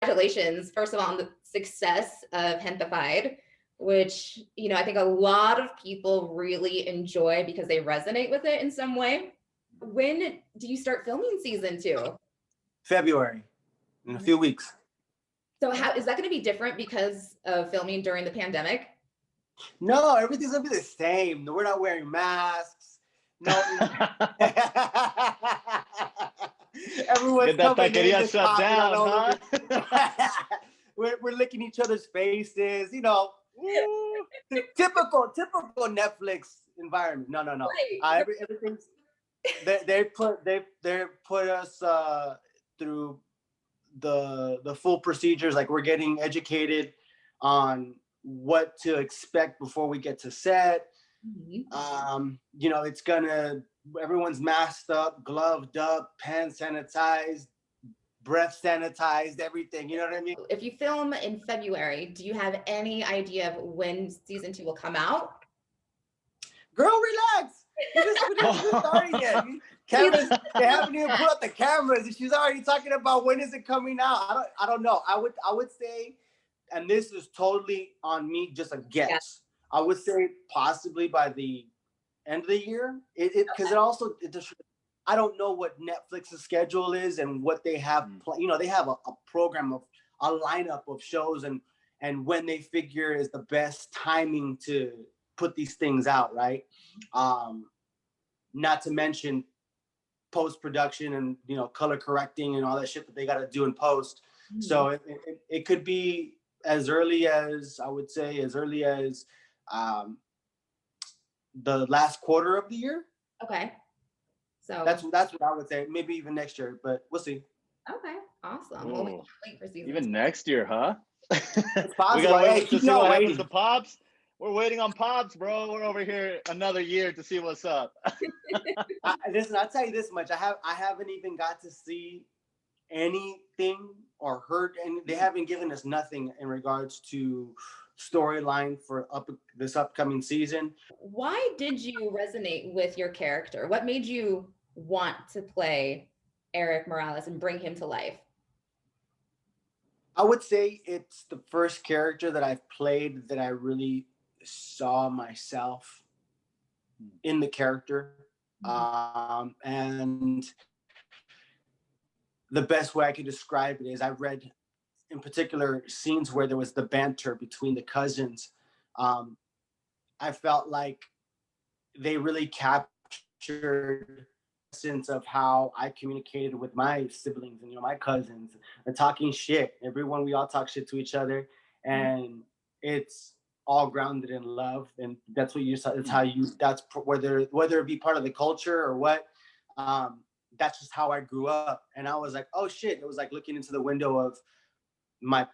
Congratulations, first of all, on the success of Gentefied, which, I think a lot of people really enjoy because they resonate with it in some way. When do you start filming season 2? February, in a few weeks. So how is that going to be different because of filming during the pandemic? No, everything's gonna be the same. We're not wearing masks. No. Everyone's coming in just shut down, huh? we're licking each other's faces. Typical Netflix environment. No. Right. Everything's they put us through the full procedures. Like, we're getting educated on what to expect before we get to set. Everyone's masked up, gloved up, hand sanitized, breath sanitized, everything. You know what I mean? If you film in February, do you have any idea of when season 2 will come out? Girl, relax. We just started yet. Cameras, they haven't even put up the cameras, and she's already talking about when is it coming out. I don't know. I would say, and this is totally on me, just a guess. Yeah. I would say possibly by the end of the year. I don't know what Netflix's schedule is and what they have. They have a program of a lineup of shows and when they figure is the best timing to put these things out, right? Not to mention post-production and color correcting and all that shit that they got to do in post. So it could be as early as, I would say, the last quarter of the year. Okay. So that's what I would say. Maybe even next year, but we'll see. Okay, awesome. Well, we can't wait for season even 2. Next year, huh? It's possible. We gotta wait to see what happens to Pops. We're waiting on Pops, bro. We're over here another year to see what's up. Listen, I'll tell you this much. I haven't even got to see anything or heard, and they haven't given us nothing in regards to storyline for this upcoming season. Why did you resonate with your character? What made you want to play Eric Morales and bring him to life? I would say it's the first character that I've played that I really saw myself in the character. And the best way I could describe it is, I read in particular scenes where there was the banter between the cousins. I felt like they really captured the sense of how I communicated with my siblings and my cousins, and talking shit. We all talk shit to each other, and it's all grounded in love. And that's what that's whether it be part of the culture or what. That's just how I grew up. And I was like, oh shit. It was like looking into the window of my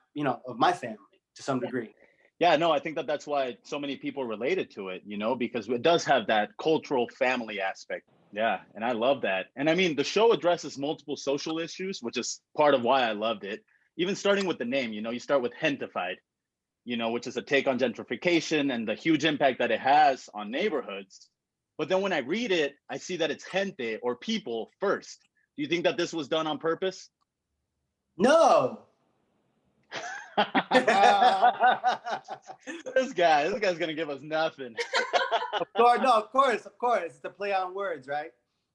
family to some degree. Yeah, no, I think that's why so many people related to it, because it does have that cultural family aspect. Yeah, and I love that. And I mean, the show addresses multiple social issues, which is part of why I loved it. Even starting with the name, you start with Gentefied, which is a take on gentrification and the huge impact that it has on neighborhoods. But then when I read it, I see that it's gente, or people, first. Do you think that this was done on purpose? No. This guy's gonna give us nothing. Of course. It's the play on words, right?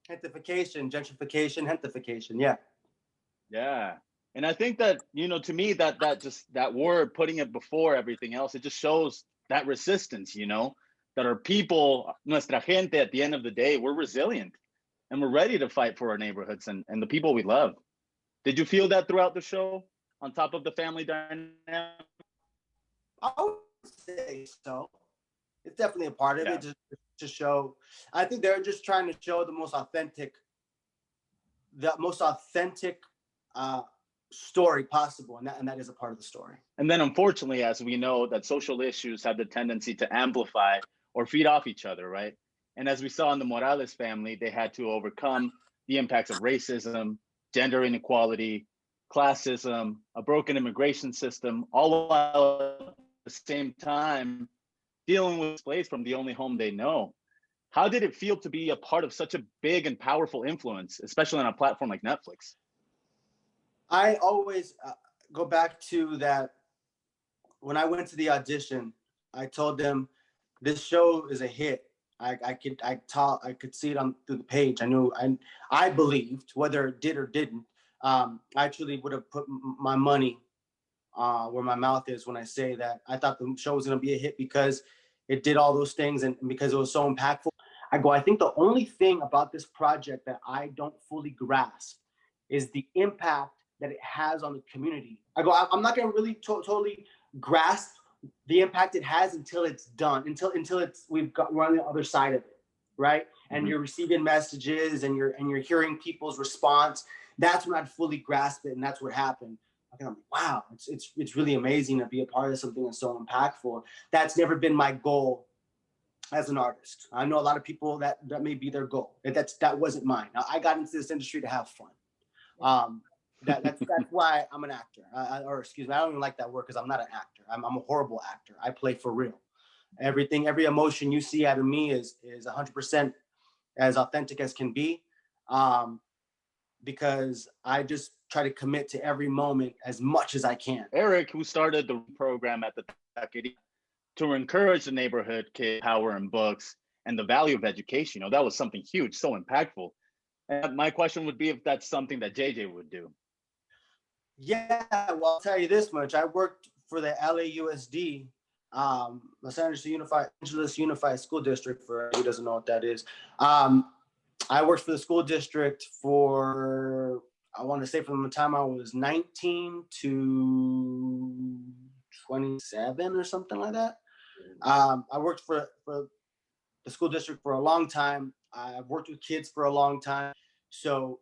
Gentrification, gentrification. Yeah. And I think that, to me, that word, putting it before everything else, it just shows that resistance, that our people, nuestra gente, at the end of the day, we're resilient and we're ready to fight for our neighborhoods and the people we love. Did you feel that throughout the show, on top of the family dynamic? I would say so. It's definitely a part of it, just to show. I think they're just trying to show the most authentic story possible, and that is a part of the story. And then, unfortunately, as we know, that social issues have the tendency to amplify or feed off each other, right? And as we saw in the Morales family, they had to overcome the impacts of racism, gender inequality, classism, a broken immigration system, all while at the same time dealing with displays from the only home they know. How did it feel to be a part of such a big and powerful influence, especially on a platform like Netflix? I always, go back to that. When I went to the audition, I told them this show is a hit. I could see it on through the page. I knew, I believed, whether it did or didn't. I truly would have put my money where my mouth is when I say that I thought the show was going to be a hit because it did all those things and because it was so impactful. I think the only thing about this project that I don't fully grasp is the impact that it has on the community. I'm not going to really totally grasp the impact it has until it's done, until it's we're on the other side of it, right? Mm-hmm. And you're receiving messages and you're hearing people's response. That's when I'd fully grasp it, and that's what happened. I'm like, wow, it's really amazing to be a part of something that's so impactful. That's never been my goal as an artist. I know a lot of people that may be their goal. That wasn't mine. Now, I got into this industry to have fun. That's why I'm an actor. Or excuse me, I don't even like that word because I'm not an actor. I'm a horrible actor. I play for real. Every emotion you see out of me is 100% as authentic as can be, because I just try to commit to every moment as much as I can. Eric, who started the program at the Takedi to encourage the neighborhood kid power in books and the value of education, that was something huge, so impactful. And my question would be if that's something that JJ would do. Yeah, well, I'll tell you this much. I worked for the LAUSD, Los Angeles Unified School District, for who doesn't know what that is. I worked for the school district for, I want to say from the time I was 19 to 27 or something like that. I worked for the school district for a long time. I've worked with kids for a long time. So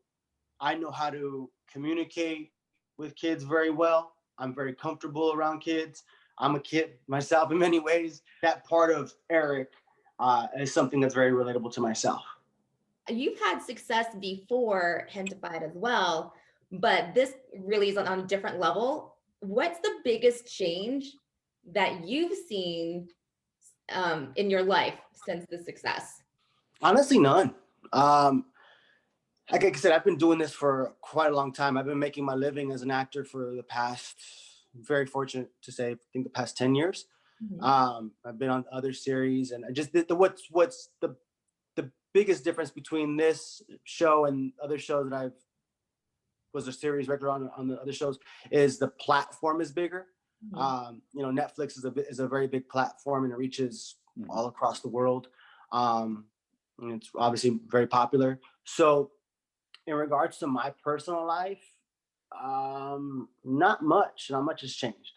I know how to communicate with kids very well. I'm very comfortable around kids. I'm a kid myself in many ways. That part of Eric is something that's very relatable to myself. You've had success before Gentefied as well, but this really is on a different level. What's the biggest change that you've seen in your life since the success? Honestly, none. Like I said, I've been doing this for quite a long time. I've been making my living as an actor for the past, very fortunate to say, I think the past 10 years. Mm-hmm. I've been on other series, and I just what's the biggest difference between this show and other shows that was a series regular on the other shows is the platform is bigger. Mm-hmm. Netflix is a very big platform, and it reaches all across the world. And it's obviously very popular. So in regards to my personal life, not much has changed.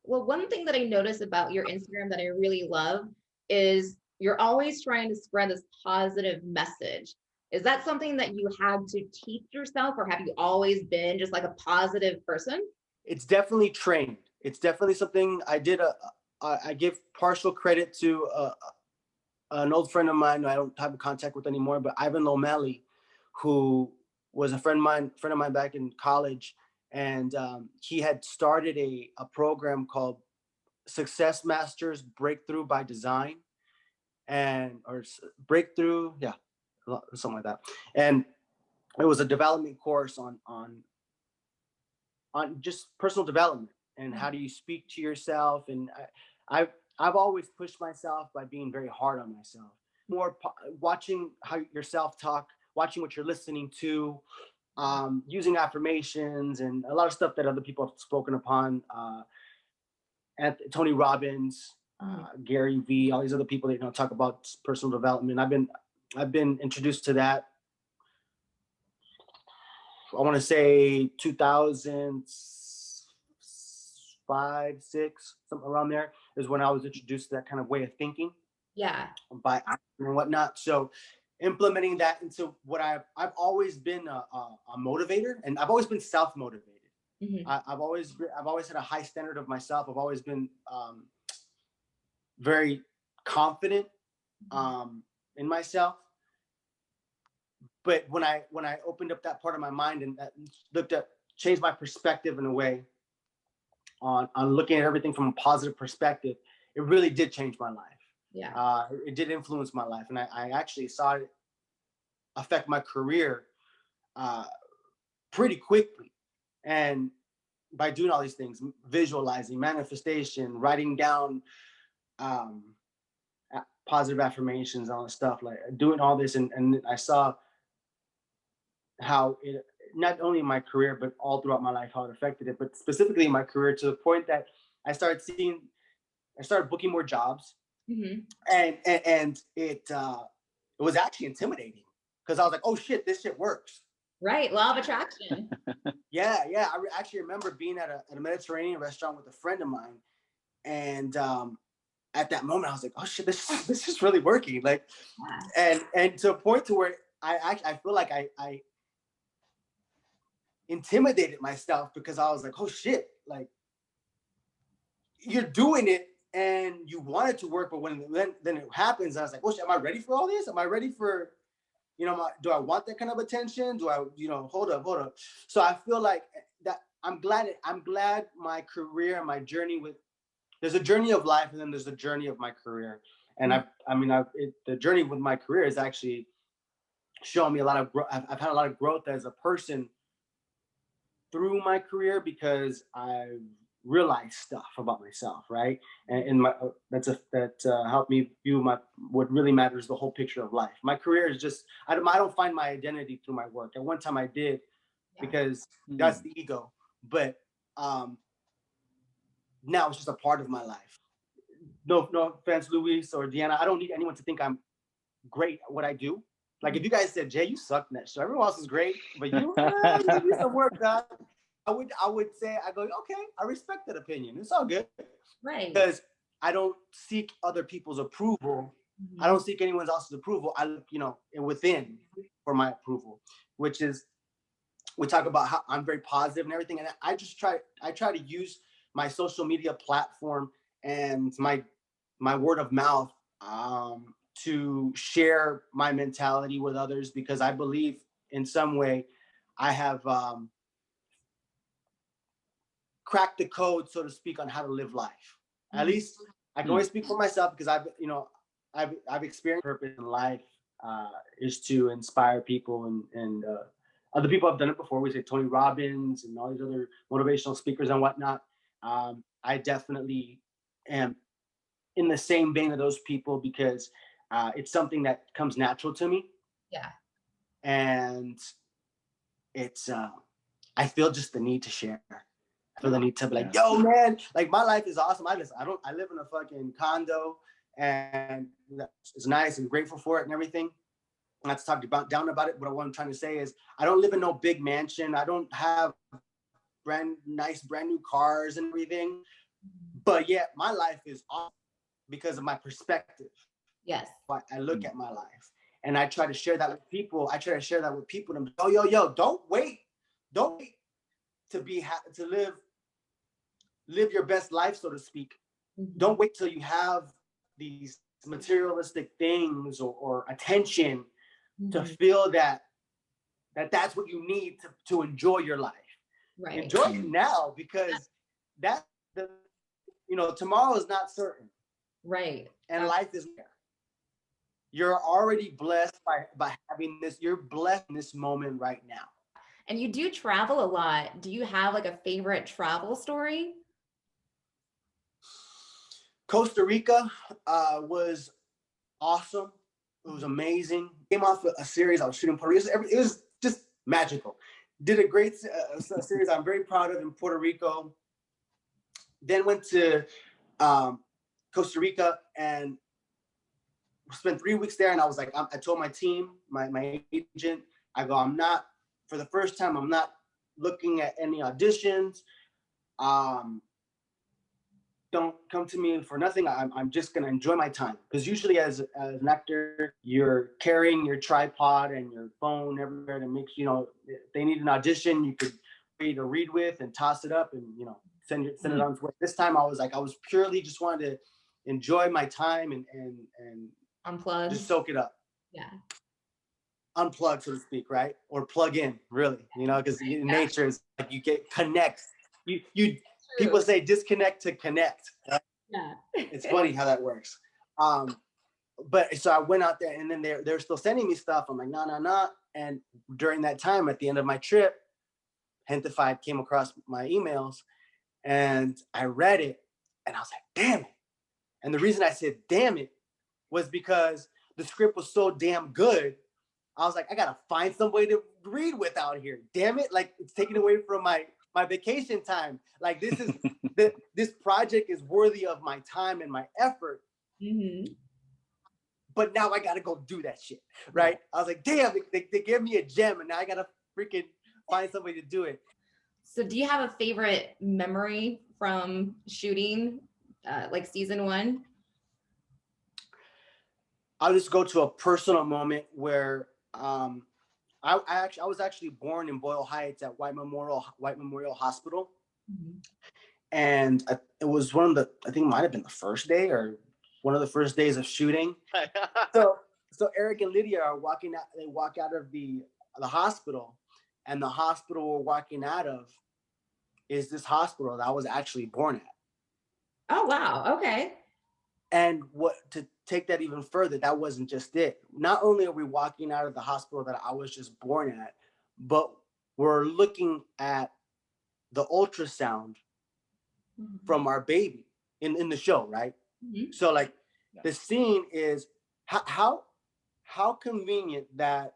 Well, one thing that I notice about your Instagram that I really love is you're always trying to spread this positive message. Is that something that you had to teach yourself, or have you always been just like a positive person? It's definitely trained. It's definitely something I did. I give partial credit to an old friend of mine who I don't have contact with anymore, but Ivan Lomeli, who was a friend of mine back in college. And he had started a program called Success Masters Breakthrough by Design, or Breakthrough, yeah, something like that. And it was a development course on just personal development and how do you speak to yourself. And I've always pushed myself by being very hard on myself. More watching how your self-talk, watching what you're listening to, using affirmations and a lot of stuff that other people have spoken upon. And Tony Robbins, Gary Vee, all these other people that talk about personal development. I've been introduced to that. I want to say 2005, 6, something around there is when I was introduced to that kind of way of thinking. Yeah. By and whatnot. So implementing that into what I've always been a motivator, and I've always been self-motivated. Mm-hmm. I've always had a high standard of myself. I've always been very confident in myself. But when I opened up that part of my mind and changed my perspective in a way on looking at everything from a positive perspective, it really did change my life. Yeah. It did influence my life, and I actually saw it affect my career pretty quickly. And by doing all these things, visualizing, manifestation, writing down positive affirmations, all this stuff, like doing all this, and I saw how it, not only in my career but all throughout my life, how it affected it, but specifically in my career, to the point that I started seeing, I started booking more jobs, Mm-hmm. and it was actually intimidating because I was like, oh shit, this shit works. Right, law of attraction. Yeah, yeah. Actually remember being at a Mediterranean restaurant with a friend of mine, and at that moment I was like, oh shit, this is really working. Like, Yeah. and to a point to where I feel like I intimidated myself, because I was like, oh shit, like you're doing it and you want it to work, but when then it happens, I was like, oh shit, am I ready for all this? Am I ready for, you know, do I want that kind of attention? Do I, you know, hold up. So I feel like that I'm glad my career, my journey with, there's a journey of life and then there's a journey of my career. And the journey with my career is actually showing me a lot of growth. I've had a lot of growth as a person through my career, because I've realized stuff about myself, right? And my that helped me view what really matters, the whole picture of life. My career is just, I don't find my identity through my work. At one time I did, because that's the ego, but now it's just a part of my life. No offense, Luis or Deanna, I don't need anyone to think I'm great at what I do. Like if you guys said, Jay, you suck in that show, everyone else is great, but you need some work done. I would say, I go, okay, I respect that opinion. It's all good. Right. Because I don't seek other people's approval. Mm-hmm. I don't seek anyone else's approval. I look, you know, within for my approval, which is, we talk about how I'm very positive and everything. And I try to use my social media platform and my word of mouth to share my mentality with others, because I believe in some way I have cracked the code, so to speak, on how to live life. At least I can only speak for myself, because I've experienced purpose in life is to inspire people, and other people have done it before. We say Tony Robbins and all these other motivational speakers and whatnot. I definitely am in the same vein of those people, because it's something that comes natural to me. Yeah. And it's I feel just the need to share. I feel the need to be like, yo, man, like my life is awesome. I live in a fucking condo, and it's nice and grateful for it and everything. Not to talk down about it, but what I'm trying to say is I don't live in no big mansion. I don't have brand new cars and everything. But yet my life is awesome because of my perspective. Yes. I look at my life, and I try to share that with people. And yo, don't wait to live your best life, so to speak. Mm-hmm. Don't wait till you have these materialistic things or attention to feel that's what you need to enjoy your life. Right. Enjoy it now, because tomorrow is not certain. Right. And life is there. You're already blessed by having this. You're blessed in this moment right now. And you do travel a lot. Do you have like a favorite travel story? Costa Rica was awesome. It was amazing. Came off a series I was shooting in Puerto Rico. It was just magical. Did a great series I'm very proud of in Puerto Rico. Then went to Costa Rica and spent 3 weeks there. And I was like, I told my team, my agent, I go, for the first time, I'm not looking at any auditions. Don't come to me for nothing. I'm just going to enjoy my time. Because usually as an actor, you're carrying your tripod and your phone everywhere to make, if they need an audition, you could to read with and toss it up and, send it on its way. This time I was purely just wanted to enjoy my time and unplug, just soak it up. Yeah. Unplug, so to speak, right? Or plug in, really, because nature is like you get connect. You people say disconnect to connect. Right? Yeah. It's funny how that works. But so I went out there, and then they're still sending me stuff. I'm like, nah. And during that time, at the end of my trip, Gentefied came across my emails, and I read it, and I was like, damn it. And the reason I said damn it was because the script was so damn good. I was like, I gotta find somebody to read with out here. Damn it! Like, it's taken away from my vacation time. Like, this project is worthy of my time and my effort. Mm-hmm. But now I gotta go do that shit, right? I was like, damn, they gave me a gem, and now I gotta freaking find somebody to do it. So do you have a favorite memory from shooting, like season 1? I'll just go to a personal moment where I was actually born in Boyle Heights at White Memorial Hospital, Mm-hmm. and it was one of the, I think it might have been the first day or one of the first days of shooting. So Eric and Lydia are walking out. They walk out of the hospital, and the hospital we're walking out of is this hospital that I was actually born at. Oh, wow. Okay. And what to take that even further, that wasn't just it. Not only are we walking out of the hospital that I was just born at, but we're looking at the ultrasound from our baby in the show, right? Mm-hmm. So like the scene is how convenient that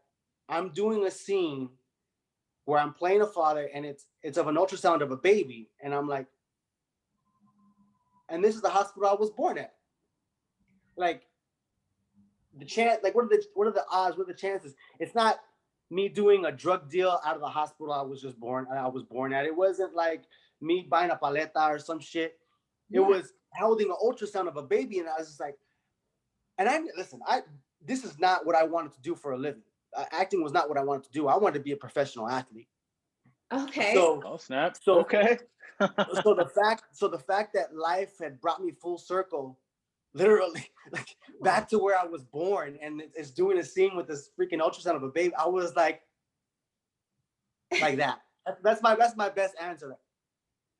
I'm doing a scene where I'm playing a father, and it's of an ultrasound of a baby, and I'm like, and this is the hospital I was born at. Like, the chance, like, what are the odds? What are the chances? It's not me doing a drug deal out of the hospital I was born at. It wasn't like me buying a paleta or some shit. It was holding an ultrasound of a baby, and I was just like, and this is not what I wanted to do for a living. Acting was not what I wanted to do. I wanted to be a professional athlete. Okay. So, Oh, snap. So okay. so the fact that life had brought me full circle, literally, like, back to where I was born, and it's doing a scene with this freaking ultrasound of a baby, I was like that. That's my best answer.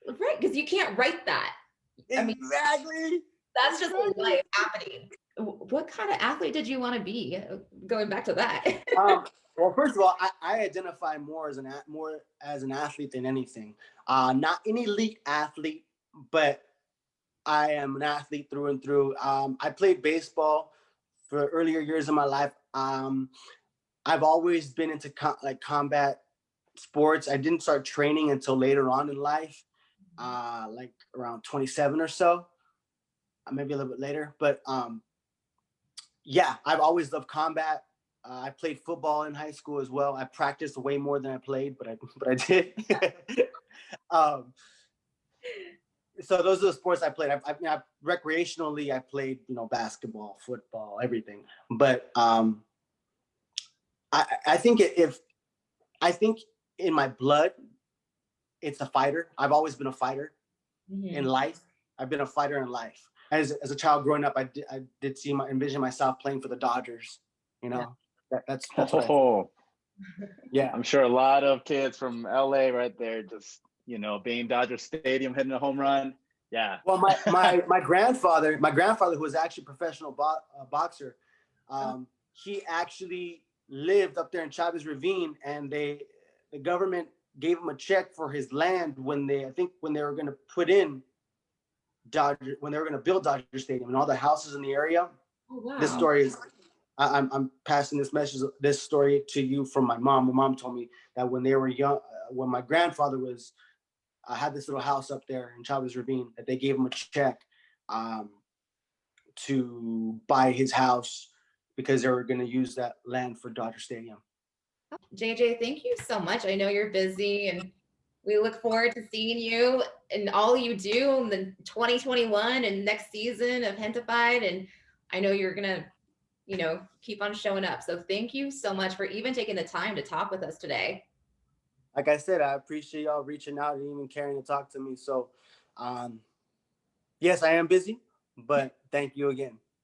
Right, because you can't write that. Exactly. That's just life happening. What kind of athlete did you want to be? Going back to that. Well, first of all, I identify more as an athlete than anything. Not an elite athlete, but I am an athlete through and through. I played baseball for earlier years of my life. I've always been into combat sports. I didn't start training until later on in life, like around 27 or so, maybe a little bit later. But yeah, I've always loved combat. I played football in high school as well. I practiced way more than I played, but I did. So those are the sports I played. Recreationally, I played, basketball, football, everything. But I think I think in my blood, it's a fighter. I've always been a fighter in life. I've been a fighter in life. As a child growing up, I did envision myself playing for the Dodgers. That's what yeah. I'm sure a lot of kids from LA right there just, being Dodger Stadium hitting a home run. Yeah. Well, my grandfather, who was actually a professional boxer, he actually lived up there in Chavez Ravine, and the government gave him a check for his land when they were going to build Dodger Stadium and all the houses in the area. Oh, wow. This story is, I'm passing this story to you from my mom. My mom told me that when they were young, when my grandfather had this little house up there in Chavez Ravine, that they gave him a check to buy his house because they were going to use that land for Dodger Stadium. JJ, thank you so much. I know you're busy, and we look forward to seeing you and all you do in the 2021 and next season of Gentefied. And I know you're going to, keep on showing up. So thank you so much for even taking the time to talk with us today. Like I said, I appreciate y'all reaching out and even caring to talk to me. So, yes, I am busy, but thank you again.